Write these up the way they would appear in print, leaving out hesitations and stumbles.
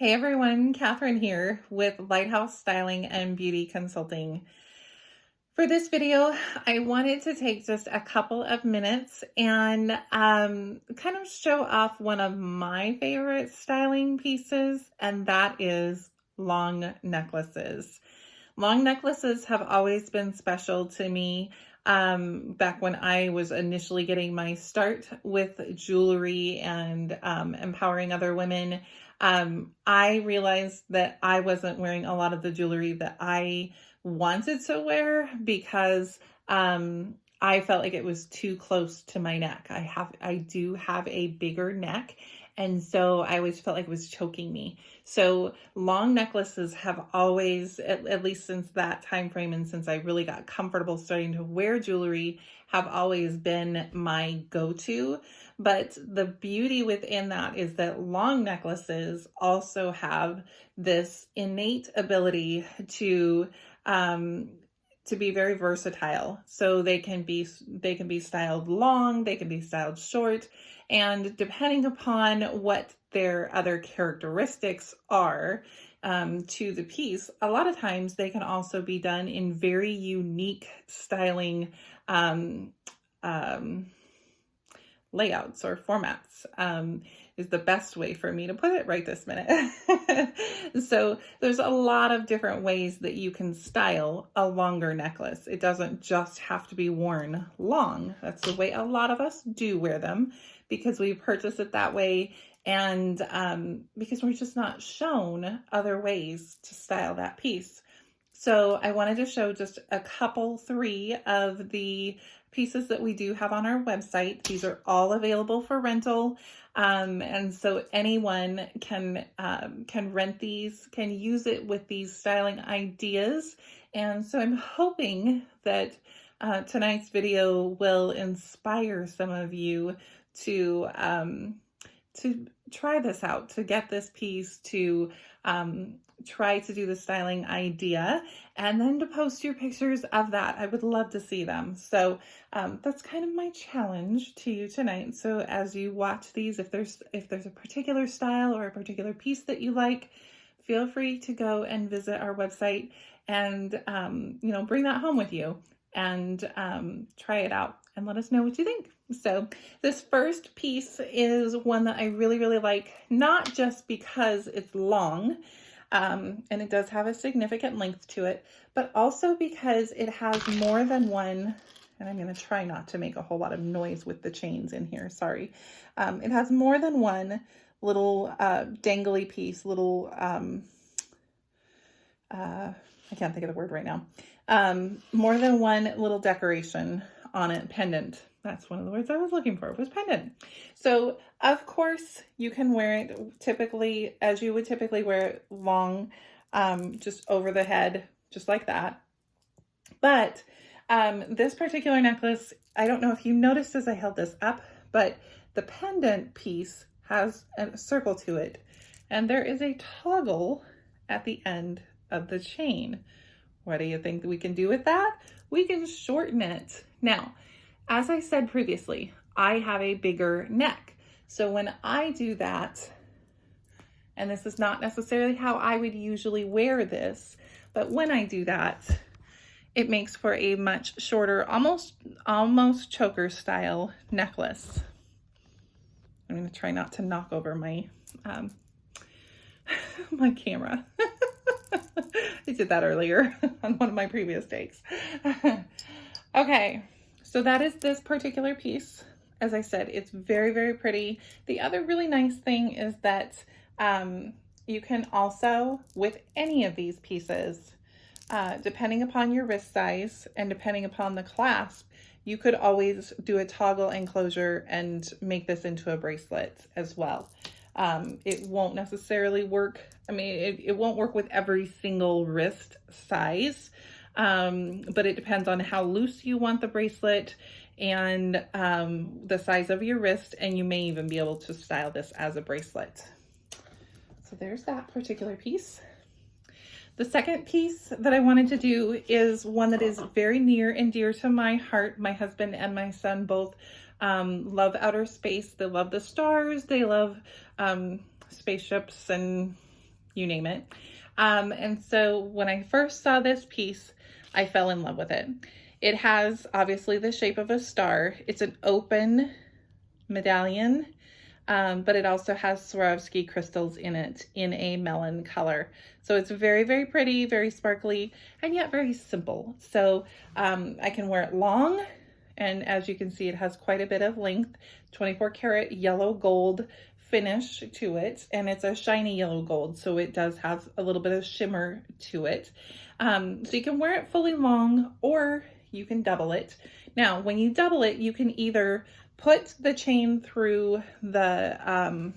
Hey everyone, Catherine here with Lighthouse Styling and Beauty Consulting. For this video, I wanted to take just a couple of minutes and kind of show off one of my favorite styling pieces, and that is long necklaces. Long necklaces have always been special to me. Back when I was initially getting my start with jewelry and empowering other women, I realized that I wasn't wearing a lot of the jewelry that I wanted to wear because I felt like it was too close to my neck. I do have a bigger neck, and so I always felt like it was choking me. So long necklaces have always, at least since that time frame and since I really got comfortable starting to wear jewelry, have always been my go-to. But the beauty within that is that long necklaces also have this innate ability to be very versatile. So they can be styled long, they can be styled short, and depending upon what their other characteristics are to the piece, a lot of times they can also be done in very unique styling layouts or formats, is the best way for me to put it right this minute. So there's a lot of different ways that you can style a longer necklace. It doesn't just have to be worn long. That's the way a lot of us do wear them, because we purchase it that way, and because we're just not shown other ways to style that piece. So I wanted to show just three of the pieces that we do have on our website. These are all available for rental. And so anyone can rent these, can use it with these styling ideas. And so I'm hoping that tonight's video will inspire some of you to try this out, to get this piece, to try to do the styling idea, and then to post your pictures of that. I would love to see them. So that's kind of my challenge to you tonight. So as you watch these, if there's a particular style or a particular piece that you like, feel free to go and visit our website and bring that home with you and try it out and let us know what you think. So this first piece is one that I really, really like, not just because it's long, and it does have a significant length to it, but also because it has more than one, and I'm going to try not to make a whole lot of noise with the chains in here, sorry. It has more than one little dangly piece, little, I can't think of the word right now, more than one little decoration on it, pendant. That's one of the words I was looking for, was pendant. So of course you can wear it typically as you would typically wear it long, just over the head, just like that. But this particular necklace, I don't know if you noticed as I held this up, but the pendant piece has a circle to it, and there is a toggle at the end of the chain. What do you think we can do with that? We can shorten it. Now, as I said previously, I have a bigger neck. So when I do that, and this is not necessarily how I would usually wear this, but when I do that, it makes for a much shorter, almost choker style necklace. I'm going to try not to knock over my my camera. I did that earlier on one of my previous takes. Okay. So that is this particular piece. As I said, it's very, very pretty. The other really nice thing is that you can also, with any of these pieces, depending upon your wrist size and depending upon the clasp, you could always do a toggle enclosure and make this into a bracelet as well. It won't necessarily work. I mean, it won't work with every single wrist size. But it depends on how loose you want the bracelet and the size of your wrist, and you may even be able to style this as a bracelet. So there's that particular piece. The second piece that I wanted to do is one that is very near and dear to my heart. My husband and my son both love outer space. They love the stars. They love spaceships and you name it. And so when I first saw this piece, I fell in love with it. It has obviously the shape of a star. It's an open medallion, but it also has Swarovski crystals in it in a melon color. So it's very, very pretty, very sparkly, and yet very simple. So I can wear it long, and as you can see, it has quite a bit of length, 24 karat yellow gold finish to it, and it's a shiny yellow gold, so it does have a little bit of shimmer to it. So you can wear it fully long, or you can double it. Now, when you double it, you can either put the chain through the,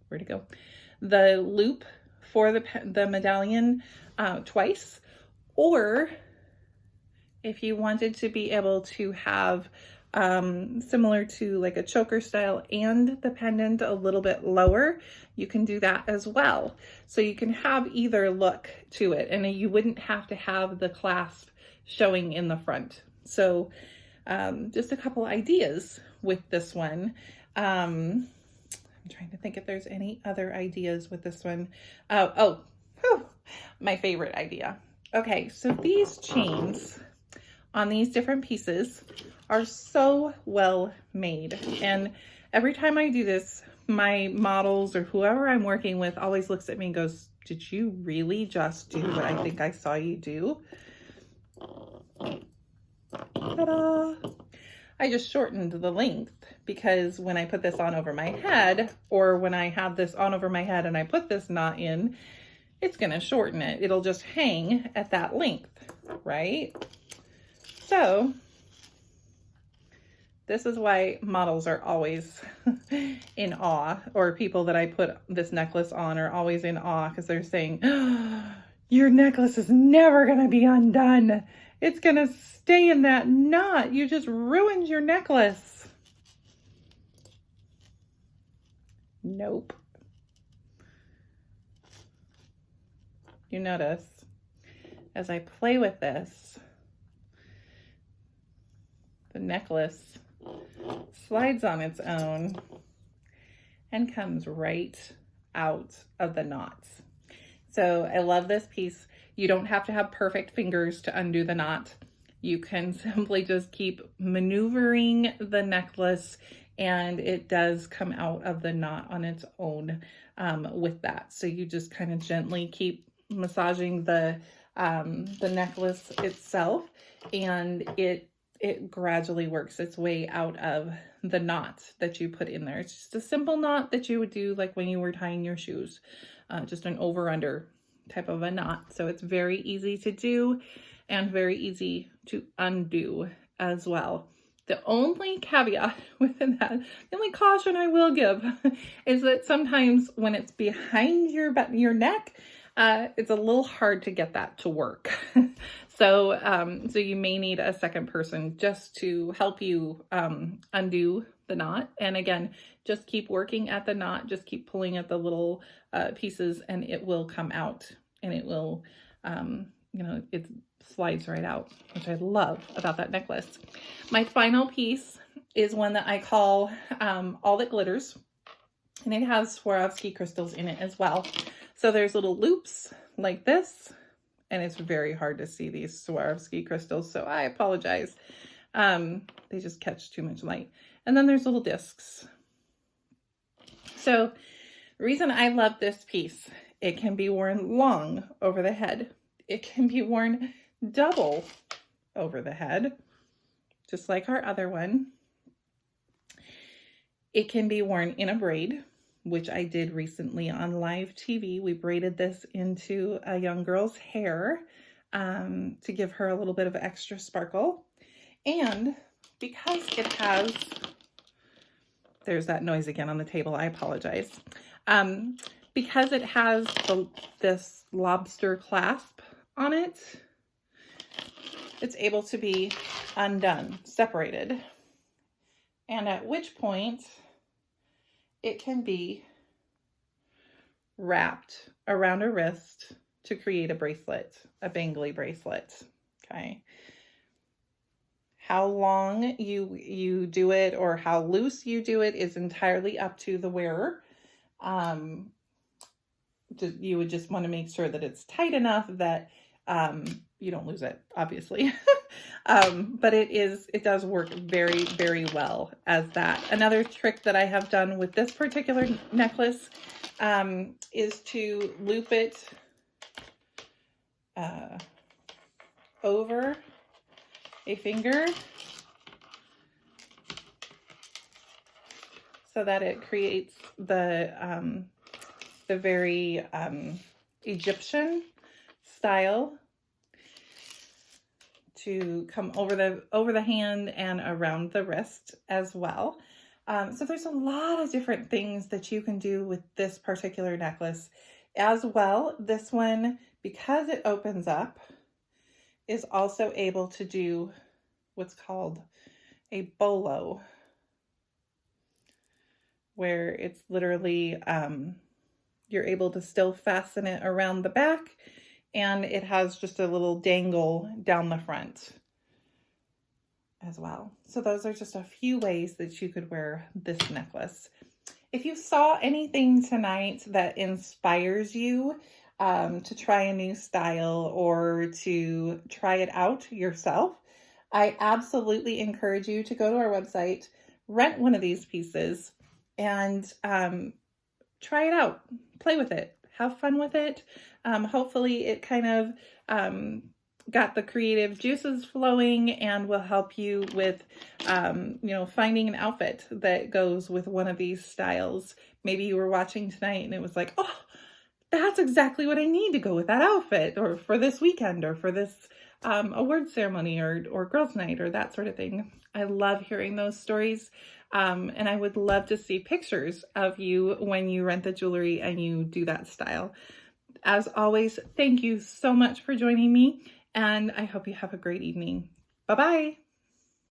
where'd it go? The loop for the medallion twice, or if you wanted to be able to have similar to like a choker style and the pendant a little bit lower, you can do that as well. So you can have either look to it, and you wouldn't have to have the clasp showing in the front. So just a couple ideas with this one. I'm trying to think if there's any other ideas with this one. My favorite idea. Okay, so these chains on these different pieces are so well made. And every time I do this, my models or whoever I'm working with always looks at me and goes, "Did you really just do what I think I saw you do?" Ta-da! I just shortened the length because when I put this on over my head, or when I have this on over my head and I put this knot in, it's going to shorten it. It'll just hang at that length, right? So this is why models are always in awe, or people that I put this necklace on are always in awe because they're saying, "Oh, your necklace is never going to be undone. It's going to stay in that knot. You just ruined your necklace." Nope. You notice as I play with this, the necklace slides on its own and comes right out of the knots. So I love this piece. You don't have to have perfect fingers to undo the knot. You can simply just keep maneuvering the necklace, and it does come out of the knot on its own with that. So you just kind of gently keep massaging the necklace itself, and it gradually works its way out of the knot that you put in there. It's just a simple knot that you would do like when you were tying your shoes, just an over-under type of a knot. So it's very easy to do and very easy to undo as well. The only caveat within that, the only caution I will give is that sometimes when it's behind your neck, it's a little hard to get that to work. So you may need a second person just to help you undo the knot. And again, just keep working at the knot, just keep pulling at the little pieces, and it will come out, and it will, it slides right out, which I love about that necklace. My final piece is one that I call All That Glitters, and it has Swarovski crystals in it as well. So there's little loops like this, and it's very hard to see these Swarovski crystals, so I apologize. They just catch too much light. And then there's little discs. So the reason I love this piece, it can be worn long over the head. It can be worn double over the head, just like our other one. It can be worn in a braid, which I did recently on live TV. We braided this into a young girl's hair to give her a little bit of extra sparkle. And because it has, there's that noise again on the table, I apologize. Because it has this lobster clasp on it, it's able to be undone, separated. And at which point it can be wrapped around a wrist to create a bracelet, a bangly bracelet, okay? How long you do it or how loose you do it is entirely up to the wearer. you would just want to make sure that it's tight enough that you don't lose it, obviously. But it does work very, very well as that. Another trick that I have done with this particular necklace is to loop it over a finger so that it creates the very Egyptian style to come over the hand and around the wrist as well. So there's a lot of different things that you can do with this particular necklace as well. This one, because it opens up, is also able to do what's called a bolo, where it's literally, you're able to still fasten it around the back, and it has just a little dangle down the front as well. So those are just a few ways that you could wear this necklace. If you saw anything tonight that inspires you to try a new style or to try it out yourself, I absolutely encourage you to go to our website, rent one of these pieces, and try it out, play with it, have fun with it. Hopefully it kind of got the creative juices flowing and will help you with, finding an outfit that goes with one of these styles. Maybe you were watching tonight and it was like, oh, that's exactly what I need to go with that outfit, or for this weekend, or for this award ceremony, or girls' night, or that sort of thing. I love hearing those stories. And I would love to see pictures of you when you rent the jewelry and you do that style. As always, thank you so much for joining me, and I hope you have a great evening. Bye-bye.